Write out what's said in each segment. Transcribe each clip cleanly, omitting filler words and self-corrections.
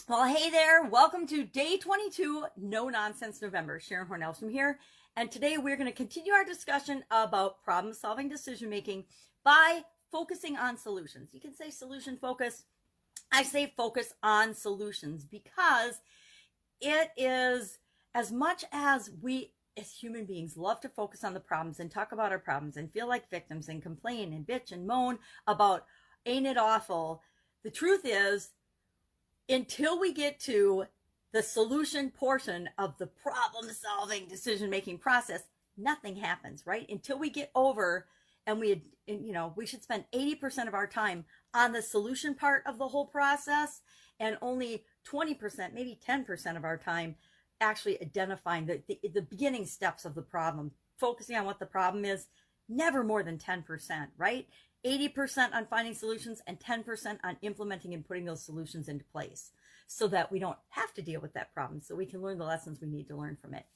Well, hey there. Welcome to day 22, No Nonsense November. Sharon Horne-Ellstrom here. And today we're going to continue our discussion about problem solving decision making by focusing on solutions. You can say solution focus. I say focus on solutions because it is, as much as we as human beings love to focus on the problems and talk about our problems and feel like victims and complain and bitch and moan about ain't it awful, the truth is, until we get to the solution portion of the problem solving decision making process, nothing happens, right? Until we get over and we should spend 80% of our time on the solution part of the whole process and only 20%, maybe 10% of our time actually identifying the beginning steps of the problem, focusing on what the problem is, never more than 10%, right? 80% on finding solutions and 10% on implementing and putting those solutions into place so that we don't have to deal with that problem, so we can learn the lessons we need to learn from it.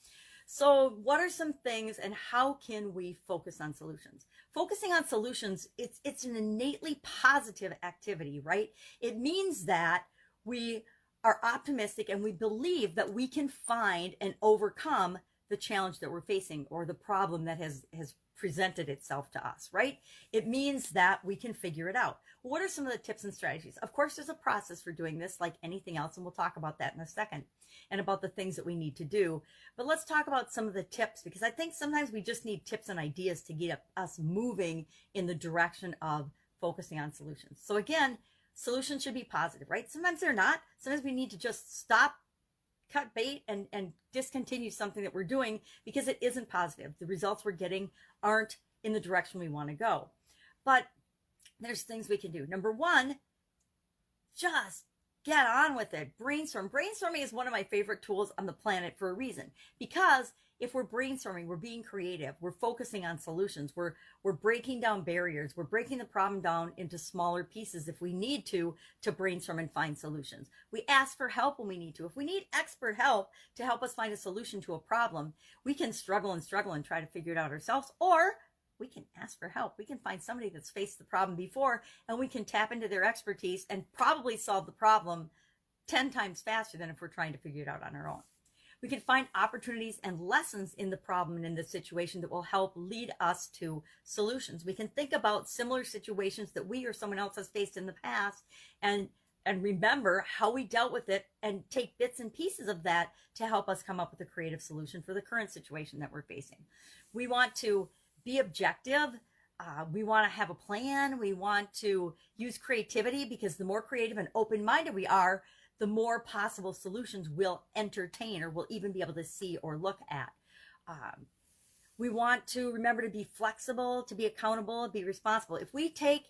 So what are some things and how can we focus on solutions? Focusing on solutions, it's an innately positive activity, right? It means that we are optimistic and we believe that we can find and overcome the challenge that we're facing or the problem that has presented itself to us, right? It means that we can figure it out. What are some of the tips and strategies? Of course, there's a process for doing this like anything else, and we'll talk about that in a second and about the things that we need to do. But let's talk about some of the tips, because I think sometimes we just need tips and ideas to get us moving in the direction of focusing on solutions. So again, solutions should be positive, right? Sometimes they're not. Sometimes we need to just stop, cut bait, and discontinue something that we're doing because it isn't positive. The results we're getting aren't in the direction we want to go. But there's things we can do. Number one, just get on with it. Brainstorm. Brainstorming is one of my favorite tools on the planet for a reason, because if we're brainstorming, we're being creative, we're focusing on solutions, we're breaking down barriers, we're breaking the problem down into smaller pieces if we need to brainstorm and find solutions. We ask for help when we need to. If we need expert help to help us find a solution to a problem, we can struggle and try to figure it out ourselves, or we can ask for help. We can find somebody that's faced the problem before and we can tap into their expertise and probably solve the problem 10 times faster than if we're trying to figure it out on our own. We can find opportunities and lessons in the problem and in the situation that will help lead us to solutions. We can think about similar situations that we or someone else has faced in the past and remember how we dealt with it and take bits and pieces of that to help us come up with a creative solution for the current situation that we're facing. We want to be objective. We want to have a plan. We want to use creativity, because the more creative and open-minded we are, the more possible solutions we'll entertain or we'll even be able to see or look at. We want to remember to be flexible, to be accountable, be responsible. If we take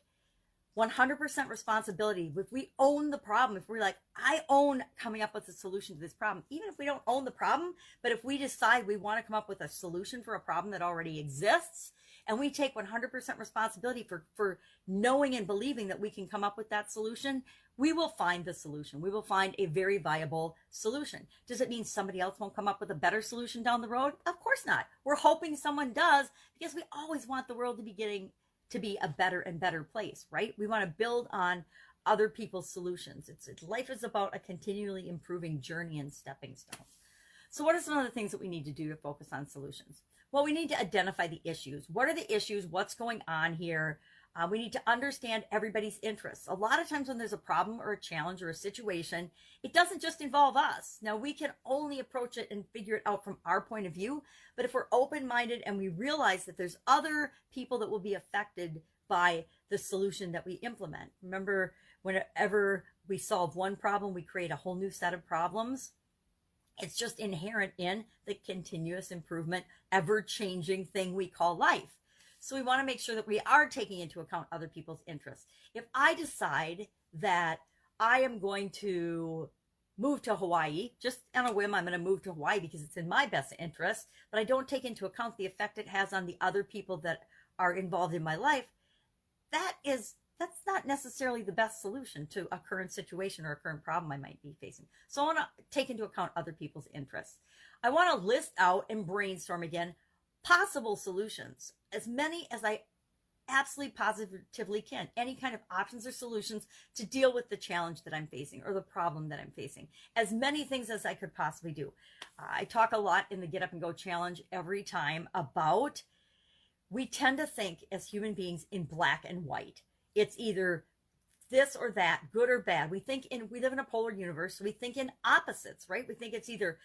100% responsibility, if we own the problem, if we're like, I own coming up with a solution to this problem, even if we don't own the problem, but if we decide we want to come up with a solution for a problem that already exists, and we take 100% responsibility for knowing and believing that we can come up with that solution, we will find the solution. We will find a very viable solution. Does it mean somebody else won't come up with a better solution down the road? Of course not. We're hoping someone does, because we always want the world to be a better and better place, right? We want to build on other people's solutions. Life is about a continually improving journey and stepping stones. So what are some of the things that we need to do to focus on solutions? Well, we need to identify the issues. What are the issues? What's going on here? We need to understand everybody's interests. A lot of times when there's a problem or a challenge or a situation, it doesn't just involve us. Now, we can only approach it and figure it out from our point of view. But if we're open-minded and we realize that there's other people that will be affected by the solution that we implement. Remember, whenever we solve one problem, we create a whole new set of problems. It's just inherent in the continuous improvement, ever-changing thing we call life. So we want to make sure that we are taking into account other people's interests. If I decide that I am going to move to Hawaii, just on a whim, I'm going to move to Hawaii because it's in my best interest, but I don't take into account the effect it has on the other people that are involved in my life, that's not necessarily the best solution to a current situation or a current problem I might be facing. So I want to take into account other people's interests. I want to list out and brainstorm again possible solutions, as many as I absolutely positively can. Any kind of options or solutions to deal with the challenge that I'm facing or the problem that I'm facing. As many things as I could possibly do. I talk a lot in the Get Up and Go Challenge every time about, we tend to think as human beings in black and white. It's either this or that, good or bad. We live in a polar universe, so we think in opposites, right? We think it's either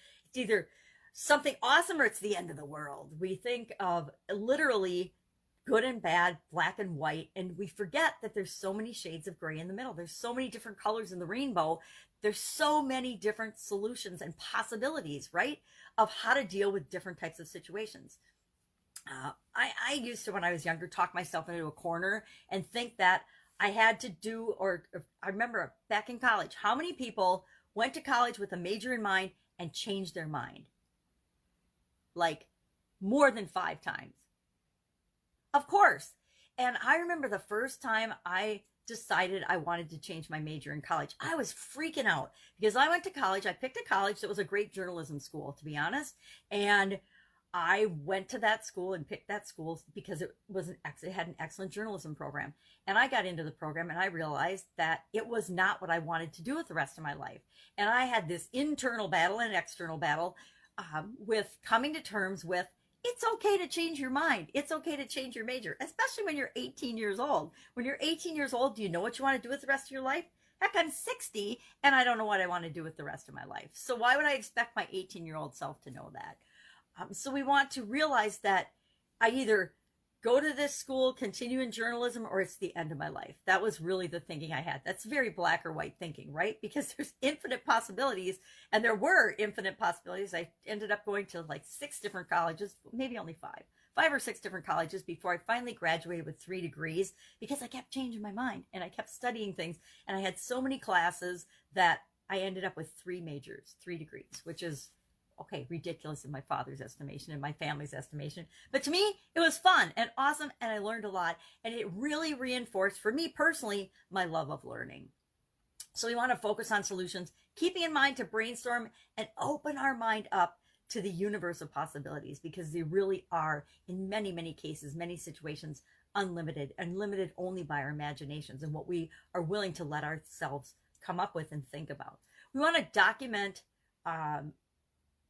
something awesome or it's the end of the world. We think of literally good and bad, black and white, and we forget that there's so many shades of gray in the middle. There's so many different colors in the rainbow. There's so many different solutions and possibilities, right, of how to deal with different types of situations. I used to, when I was younger, talk myself into a corner and think that I had to do, or I remember back in college, how many people went to college with a major in mind and changed their mind? Like more than 5 times. Of course. And I remember the first time I decided I wanted to change my major in college, I was freaking out because I went to college. I picked a college that was a great journalism school, to be honest. And I went to that school and picked that school because it had an excellent journalism program. And I got into the program and I realized that it was not what I wanted to do with the rest of my life. And I had this internal battle and external battle with coming to terms with, it's okay to change your mind. It's okay to change your major, especially when you're 18 years old. When you're 18 years old, do you know what you want to do with the rest of your life? Heck, I'm 60 and I don't know what I want to do with the rest of my life. So why would I expect my 18-year-old self to know that? So we want to realize that I either go to this school, continue in journalism, or it's the end of my life. That was really the thinking I had. That's very black or white thinking, right? Because there's infinite possibilities, and there were infinite possibilities. I ended up going to like 6 different colleges, maybe only 5 or 6 different colleges before I finally graduated with 3 degrees, because I kept changing my mind and I kept studying things, and I had so many classes that I ended up with 3 majors, 3 degrees, which is okay, ridiculous in my father's estimation and my family's estimation. But to me, it was fun and awesome, and I learned a lot. And it really reinforced, for me personally, my love of learning. So we want to focus on solutions, keeping in mind to brainstorm and open our mind up to the universe of possibilities, because they really are, in many, many cases, many situations, unlimited and limited only by our imaginations and what we are willing to let ourselves come up with and think about. We want to document,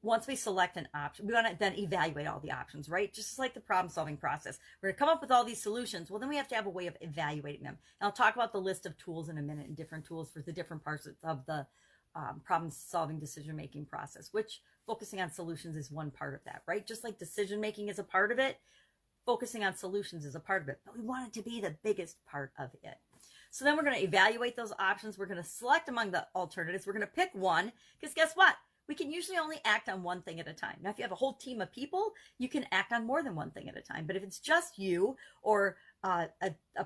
once we select an option, we want to then evaluate all the options, right? Just like the problem solving process. We're going to come up with all these solutions. Well, then we have to have a way of evaluating them. And I'll talk about the list of tools in a minute and different tools for the different parts of the problem solving decision making process, which focusing on solutions is one part of that, right? Just like decision making is a part of it, focusing on solutions is a part of it. But we want it to be the biggest part of it. So then we're going to evaluate those options. We're going to select among the alternatives. We're going to pick one, because guess what? We can usually only act on one thing at a time. Now, if you have a whole team of people, you can act on more than one thing at a time. But if it's just you or a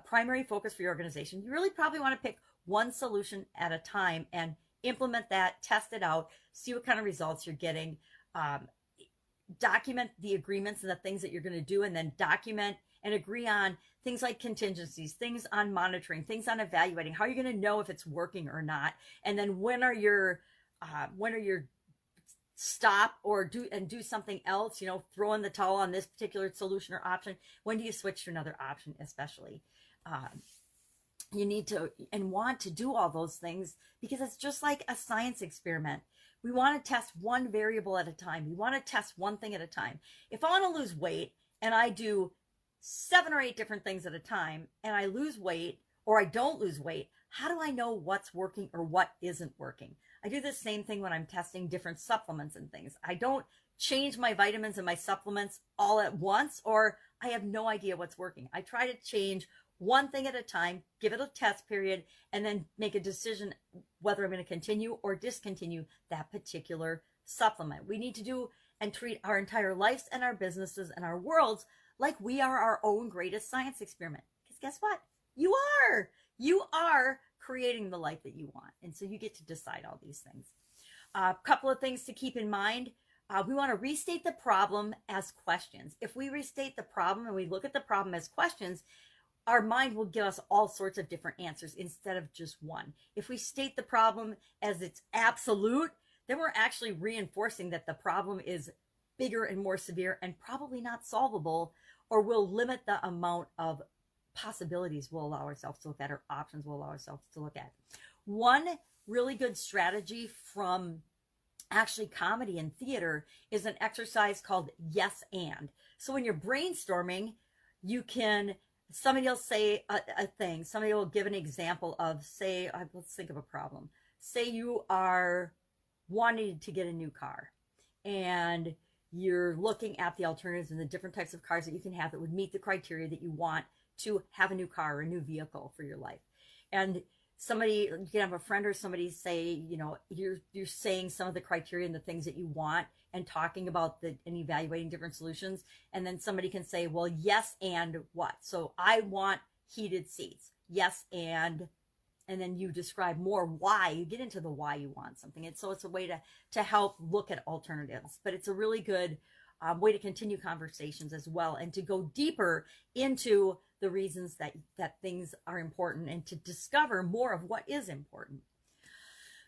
primary focus for your organization, you really probably want to pick one solution at a time and implement that, test it out, see what kind of results you're getting, document the agreements and the things that you're going to do, and then document and agree on things like contingencies, things on monitoring, things on evaluating, how you're going to know if it's working or not. And then when are your stop or do something else, throw in the towel on this particular solution or option. When do you switch to another option? Especially you need to and want to do all those things, because it's just like a science experiment. We want to test one variable at a time. We want to test one thing at a time. If I want to lose weight and I do 7 or 8 different things at a time and I lose weight or I don't lose weight, how do I know what's working or what isn't working? I do the same thing when I'm testing different supplements and things. I don't change my vitamins and my supplements all at once, or I have no idea what's working. I try to change one thing at a time, give it a test period, and then make a decision whether I'm going to continue or discontinue that particular supplement. We need to do and treat our entire lives and our businesses and our worlds like we are our own greatest science experiment. Because guess what? You are creating the life that you want. And so you get to decide all these things. A couple of things to keep in mind. We want to restate the problem as questions. If we restate the problem and we look at the problem as questions, our mind will give us all sorts of different answers instead of just one. If we state the problem as it's absolute, then we're actually reinforcing that the problem is bigger and more severe and probably not solvable, or will limit the amount of possibilities we'll allow ourselves to look at, or options we'll allow ourselves to look at. One really good strategy from actually comedy and theater is an exercise called yes and. So when you're brainstorming, you can, somebody will say a thing, somebody will give an example of, say, let's think of a problem. Say you are wanting to get a new car, and you're looking at the alternatives and the different types of cars that you can have that would meet the criteria that you want to have a new car or a new vehicle for your life. And somebody, you can have a friend or somebody say, you know, you're saying some of the criteria and the things that you want and talking about and evaluating different solutions. And then somebody can say, well, yes, and what? So I want heated seats. Yes, and then you describe more why. You get into the why you want something. And so it's a way to help look at alternatives. But it's a really good way to continue conversations as well, and to go deeper into the reasons that things are important, and to discover more of what is important.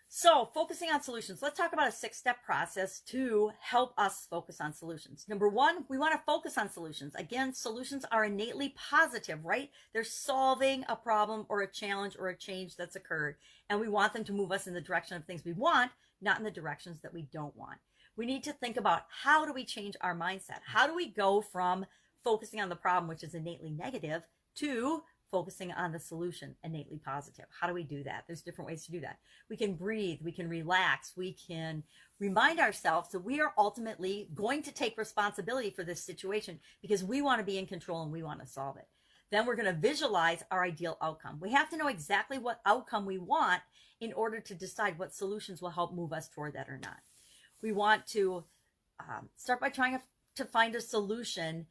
So focusing on solutions, let's talk about a 6-step process to help us focus on solutions. Number one, we want to focus on solutions. Again, solutions are innately positive, right? They're solving a problem or a challenge or a change that's occurred. And we want them to move us in the direction of things we want, not in the directions that we don't want. We need to think about, how do we change our mindset? How do we go from focusing on the problem, which is innately negative, to focusing on the solution, innately positive? How do we do that? There's different ways to do that. We can breathe, we can relax, we can remind ourselves that we are ultimately going to take responsibility for this situation because we want to be in control and we want to solve it. Then we're going to visualize our ideal outcome. We have to know exactly what outcome we want in order to decide what solutions will help move us toward that or not. We want to start by trying to find a solution.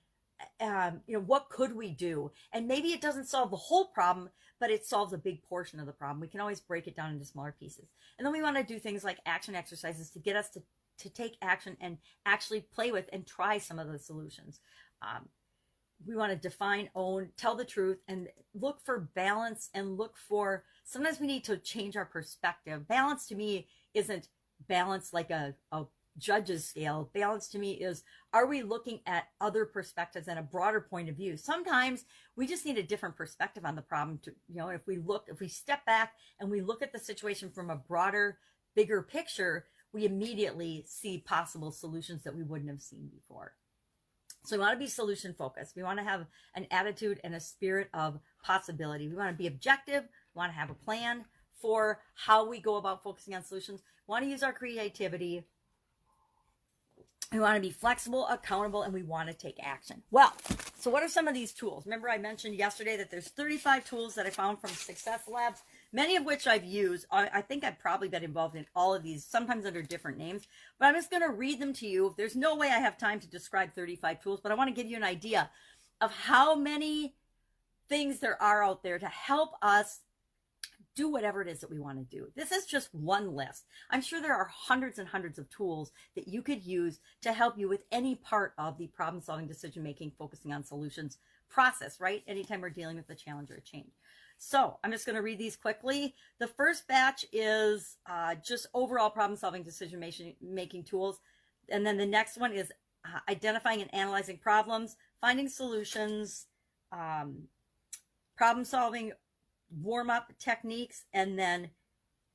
What could we do? And maybe it doesn't solve the whole problem, but it solves a big portion of the problem. We can always break it down into smaller pieces. And then we want to do things like action exercises to get us to take action and actually play with and try some of the solutions. We want to define, own, tell the truth, and look for balance, and look for, sometimes we need to change our perspective. Balance to me isn't balance like a judge's scale. Balance to me is, are we looking at other perspectives and a broader point of view? Sometimes we just need a different perspective on the problem. If we step back and we look at the situation from a broader, bigger picture, we immediately see possible solutions that we wouldn't have seen before. So we want to be solution focused. We want to have an attitude and a spirit of possibility. We want to be objective. We want to have a plan for how we go about focusing on solutions. We want to use our creativity. We want to be flexible, accountable, and we want to take action. Well, so what are some of these tools? Remember I mentioned yesterday that there's 35 tools that I found from Success Labs, many of which I've used. I think I've probably been involved in all of these, sometimes under different names, but I'm just going to read them to you. There's no way I have time to describe 35 tools, but I want to give you an idea of how many things there are out there to help us do whatever it is that we want to do. This is just one list. I'm sure there are hundreds and hundreds of tools that you could use to help you with any part of the problem-solving, decision-making, focusing on solutions process, right? Anytime we're dealing with a challenge or a change. So I'm just going to read these quickly. The first batch is just overall problem-solving, decision-making tools. And then the next one is identifying and analyzing problems, finding solutions, problem-solving, warm-up techniques, and then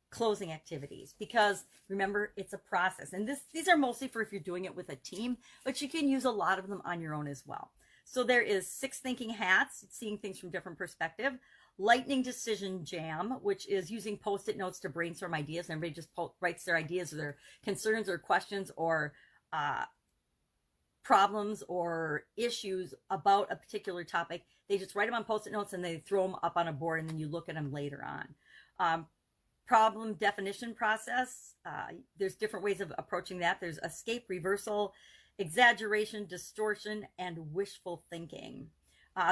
closing activities. Because remember, it's a process, and these are mostly for if you're doing it with a team, but you can use a lot of them on your own as well. So there is 6 thinking hats, seeing things from different perspective, lightning decision jam, which is using post-it notes to brainstorm ideas, and everybody just writes their ideas or their concerns or questions or problems or issues about a particular topic. They just write them on post-it notes and they throw them up on a board, and then you look at them later on. Problem definition process. There's different ways of approaching that. There's escape, reversal, exaggeration, distortion, and wishful thinking.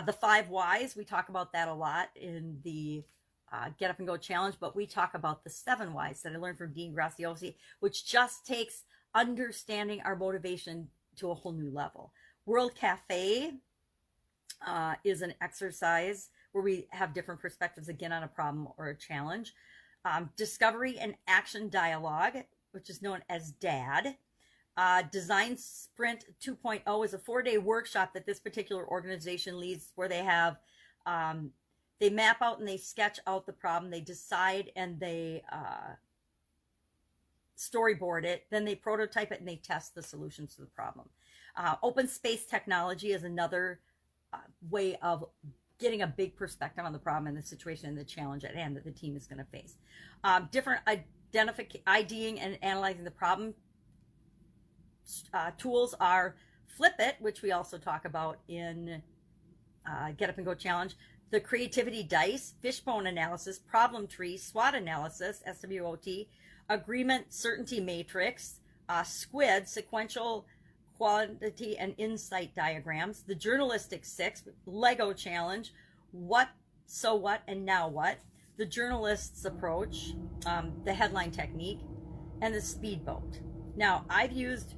The 5 whys, we talk about that a lot in the Get Up and Go Challenge, but we talk about the 7 whys that I learned from Dean Graziosi, which just takes understanding our motivation to a whole new level. World Cafe is an exercise where we have different perspectives, again, on a problem or a challenge. Discovery and action dialogue, which is known as DAD. Design Sprint 2.0 is a 4-day workshop that this particular organization leads, where they have They map out and they sketch out the problem. They decide and they storyboard it. Then they prototype it and they test the solutions to the problem. Open space technology is another way of getting a big perspective on the problem and the situation and the challenge at hand that the team is going to face. Different IDing and analyzing the problem tools are Flip It, which we also talk about in Get Up and Go Challenge, the creativity dice, fishbone analysis, problem tree, SWOT analysis, SWOT, agreement certainty matrix, SQUID, sequential quality and insight diagrams, the journalistic 6, Lego challenge, what, so what, and now what, the journalist's approach, the headline technique, and the speedboat. Now, I've used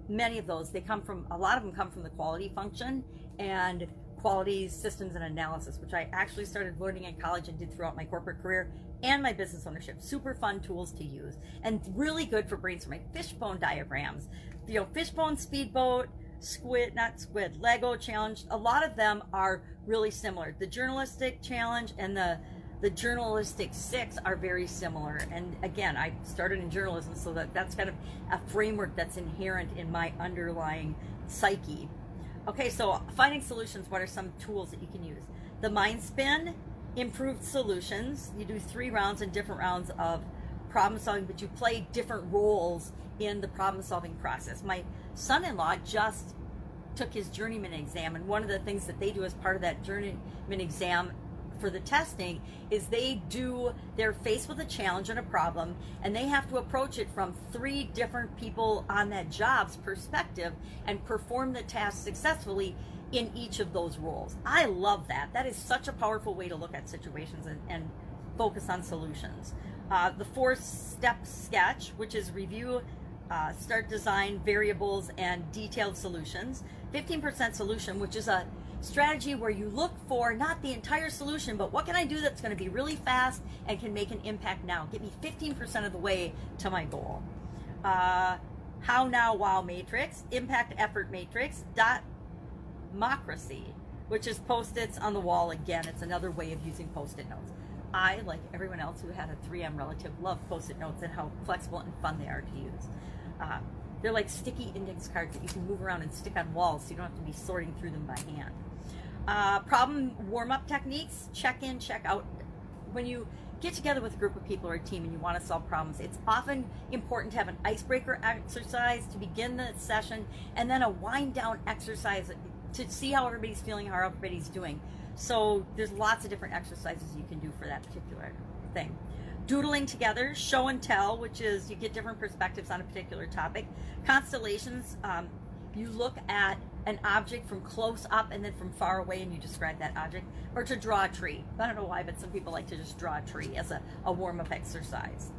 many of those. A lot of them come from the quality function and quality systems and analysis, which I actually started learning in college and did throughout my corporate career and my business ownership. Super fun tools to use and really good for brainstorming. Fishbone diagrams, fishbone, speedboat, SQUID, Lego challenge. A lot of them are really similar. The journalistic challenge and the journalistic 6 are very similar. And again, I started in journalism, so that's kind of a framework that's inherent in my underlying psyche. Okay, so finding solutions, what are some tools that you can use? The mind spin, improved solutions. You do 3 rounds and different rounds of problem solving, but you play different roles in the problem solving process. My son-in-law just took his journeyman exam, and one of the things that they do as part of that journeyman exam for the testing is they're faced with a challenge and a problem, and they have to approach it from 3 different people on that job's perspective and perform the task successfully in each of those roles. I love that. That is such a powerful way to look at situations and focus on solutions. The 4-step sketch, which is review, start, design, variables, and detailed solutions. 15% solution, which is a strategy where you look for not the entire solution, but what can I do that's going to be really fast and can make an impact now? Get me 15% of the way to my goal. How, now, wow matrix, impact, effort matrix, democracy, which is Post-its on the wall. Again, it's another way of using Post-it notes. I, like everyone else who had a 3M relative, love Post-it notes and how flexible and fun they are to use. They're like sticky index cards that you can move around and stick on walls, so you don't have to be sorting through them by hand. Problem warm-up techniques, check in, check out. When you get together with a group of people or a team and you want to solve problems, it's often important to have an icebreaker exercise to begin the session, and then a wind down exercise to see how everybody's feeling, how everybody's doing. So there's lots of different exercises you can do for that particular thing. Doodling together, show and tell, which is you get different perspectives on a particular topic. Constellations, you look at an object from close up and then from far away and you describe that object. Or to draw a tree. I don't know why, but some people like to just draw a tree as a warm-up exercise.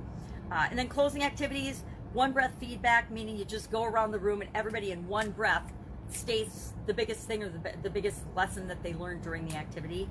And then closing activities, 1 breath feedback, meaning you just go around the room and everybody in 1 breath states the biggest thing or the biggest lesson that they learned during the activity.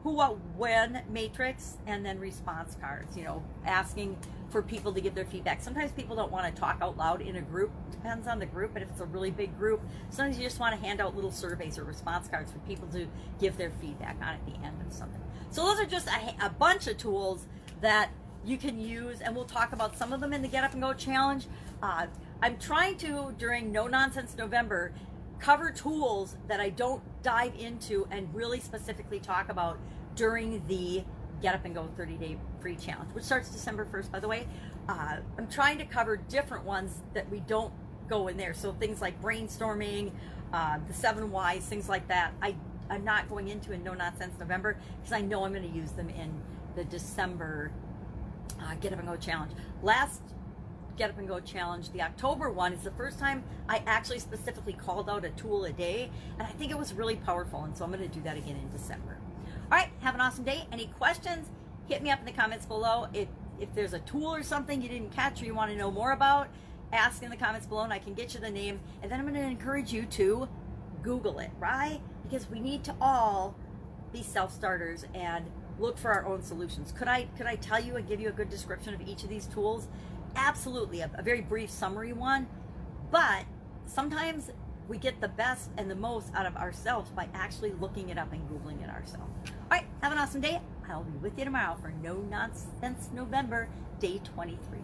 Who, what, when matrix, and then response cards, asking for people to give their feedback. Sometimes people don't want to talk out loud in a group. Depends on the group, but if it's a really big group, sometimes you just want to hand out little surveys or response cards for people to give their feedback on at the end of something. So those are just a bunch of tools that you can use, and we'll talk about some of them in the Get Up and Go Challenge. I'm trying to, during No Nonsense November, cover tools that I don't dive into and really specifically talk about during the Get Up and Go 30-day free challenge, which starts December 1st, by the way. I'm trying to cover different ones that we don't go in there. So things like brainstorming, the 7 whys, things like that. I'm not going into in No Nonsense November because I know I'm going to use them in the December Get Up and Go Challenge. Last Get Up and Go Challenge, the October one, is the first time I actually specifically called out a tool a day, and I think it was really powerful, and so I'm going to do that again in December. All right, have an awesome day. Any questions, hit me up in the comments below. If there's a tool or something you didn't catch or you want to know more about, ask in the comments below and I can get you the name, and then I'm going to encourage you to Google it, right? Because we need to all be self-starters and look for our own solutions. Could I tell you and give you a good description of each of these tools? Absolutely, a very brief summary one, but sometimes we get the best and the most out of ourselves by actually looking it up and Googling it ourselves. All right, have an awesome day. I'll be with you tomorrow for No Nonsense November, day 23.